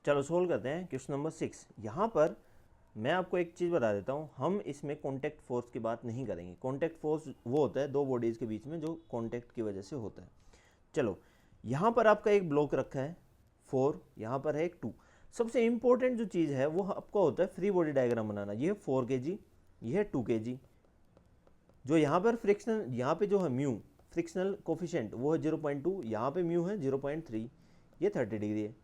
चलो सोल्व करते हैं क्वेश्चन नंबर 6। यहाँ पर मैं आपको एक चीज़ बता देता हूँ, हम इसमें कॉन्टैक्ट फोर्स की बात नहीं करेंगे। कॉन्टैक्ट फोर्स वो होता है दो बॉडीज़ के बीच में जो कॉन्टैक्ट की वजह से होता है। चलो यहाँ पर आपका एक ब्लॉक रखा है 4, यहाँ पर है एक 2। सबसे इम्पोर्टेंट जो चीज़ है वो आपका होता है फ्री बॉडी डायग्राम बनाना। ये है 4 kg, ये है 2 kg। जो यहाँ पर फ्रिक्शनल, यहाँ पे जो है म्यू फ्रिक्शनल कोफिशिएंट वो है 0.2, यहाँ पे म्यू है 0.3, ये 30 डिग्री है।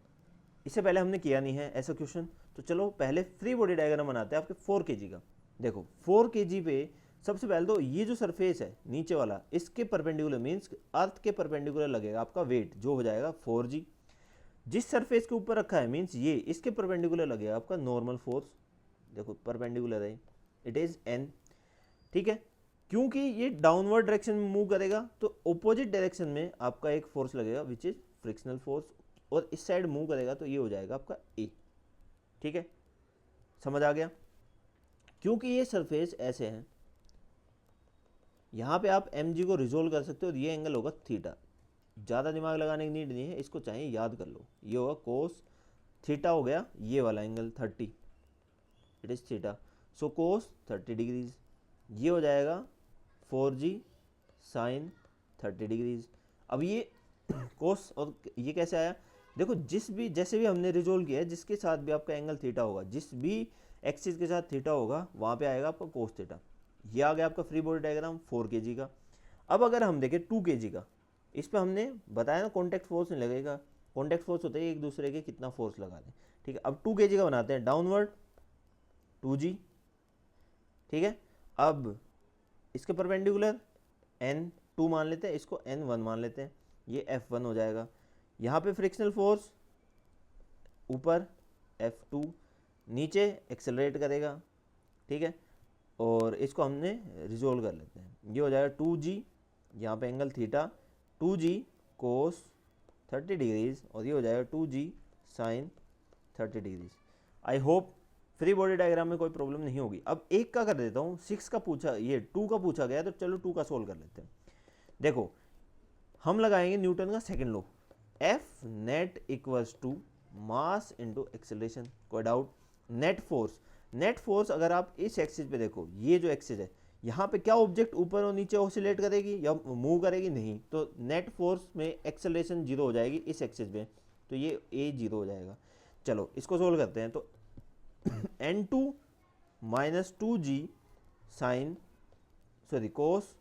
इससे पहले हमने किया नहीं है ऐसा क्वेश्चन, तो चलो पहले फ्री बॉडी डायग्राम बनाते हैं आपके 4 kg का। देखो 4 kg पे सबसे पहले तो ये जो सरफेस है नीचे वाला, इसके परपेंडिकुलर मीन्स अर्थ के परपेंडिकुलर लगेगा आपका वेट, जो हो जाएगा 4g। जिस सरफेस के ऊपर रखा है मीन्स ये, इसके परपेंडिकुलर लगेगा आपका नॉर्मल फोर्स। देखो परपेंडिकुलर है, इट इज n। ठीक है, क्योंकि ये डाउनवर्ड डायरेक्शन में मूव करेगा तो ऑपोजिट डायरेक्शन में आपका एक फोर्स लगेगा विच इज फ्रिक्शनल फोर्स, और इस साइड मूव करेगा तो ये हो जाएगा आपका ए। ठीक है, समझ आ गया। क्योंकि ये सरफेस ऐसे हैं, यहाँ पे आप mg को रिजोल्व कर सकते हो, ये एंगल होगा थीटा। ज़्यादा दिमाग लगाने की नीड नहीं है, इसको चाहिए याद कर लो। ये होगा कोस थीटा, हो गया ये वाला angle 30, it is theta. So cos 30 degrees, ये हो जाएगा 4g साइन 30 डिग्रीज। अब ये कोस और ये कैसे आया, देखो जिस भी जैसे भी हमने रिजोल्व किया है, जिसके साथ भी आपका एंगल थीटा होगा, जिस भी एक्सिस के साथ थीटा होगा वहाँ पे आएगा आपका कोस थीटा। ये आ गया आपका फ्री बॉडी डायग्राम 4 kg का। अब अगर हम देखें 2 kg का, इस पर हमने बताया ना कॉन्टैक्ट फोर्स नहीं लगेगा। कॉन्टैक्ट फोर्स होता है एक दूसरे के कितना फोर्स लगा दें। ठीक है, अब 2 kg का बनाते हैं, डाउनवर्ड 2g। ठीक है, अब इसके परपेंडिकुलर n2 मान लेते हैं, इसको n1 मान लेते हैं, ये F1 हो जाएगा। यहाँ पे फ्रिक्शनल फोर्स ऊपर F2, नीचे एक्सेलरेट करेगा। ठीक है, और इसको हमने रिजोल्व कर लेते हैं, ये हो जाएगा 2g, यहाँ पे angle theta 2g cos 30 degrees, और ये हो जाएगा 2g sine 30 degrees. I hope free body diagram में कोई प्रॉब्लम नहीं होगी। अब एक का कर देता हूँ, 6 का पूछा, ये 2 का पूछा गया, तो चलो 2 का सोल्व कर लेते हैं। देखो हम लगाएंगे न्यूटन का second law, F net equals to mass into acceleration. कोई doubt? Net force, net force अगर आप इस एक्सिस पे देखो, ये जो एक्सिस है यहाँ पे क्या ऑब्जेक्ट ऊपर और नीचे ऑसिलेट करेगी या मूव करेगी? नहीं, तो नेट फोर्स में एक्सेलरेशन 0 हो जाएगी इस एक्सिस पे, तो ये ए 0 हो जाएगा। चलो इसको सोल्व करते हैं, तो n2 minus 2g sine cos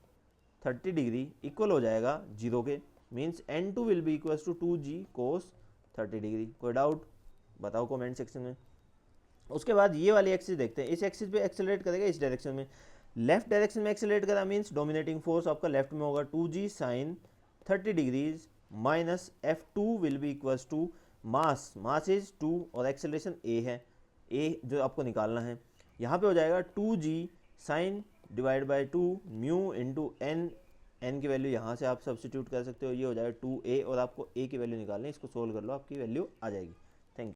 30 degree equal हो जाएगा 0 के, means n2 will be equals to 2g cos 30 degree. कोई डाउट बताओ कमेंट सेक्शन में। उसके बाद ये वाली एक्सिस देखते हैं, इस एक्सिस पे एक्सेलरेट करेगा इस डायरेक्शन में, लेफ्ट डायरेक्शन में एक्सेलरेट करा मीन्स डोमिनेटिंग फोर्स आपका लेफ्ट में होगा 2g sine 30 degrees minus F2 will be equals to mass, mass is 2 और एक्सेलरेशन a है, a जो आपको निकालना है। यहाँ पे हो जाएगा 2g sine divide by 2 mu into N, N की वैल्यू यहाँ से आप सब्सटीट्यूट कर सकते हो, ये हो जाएगा 2a, और आपको a की वैल्यू निकालनी है, इसको सोल्व कर लो आपकी वैल्यू आ जाएगी।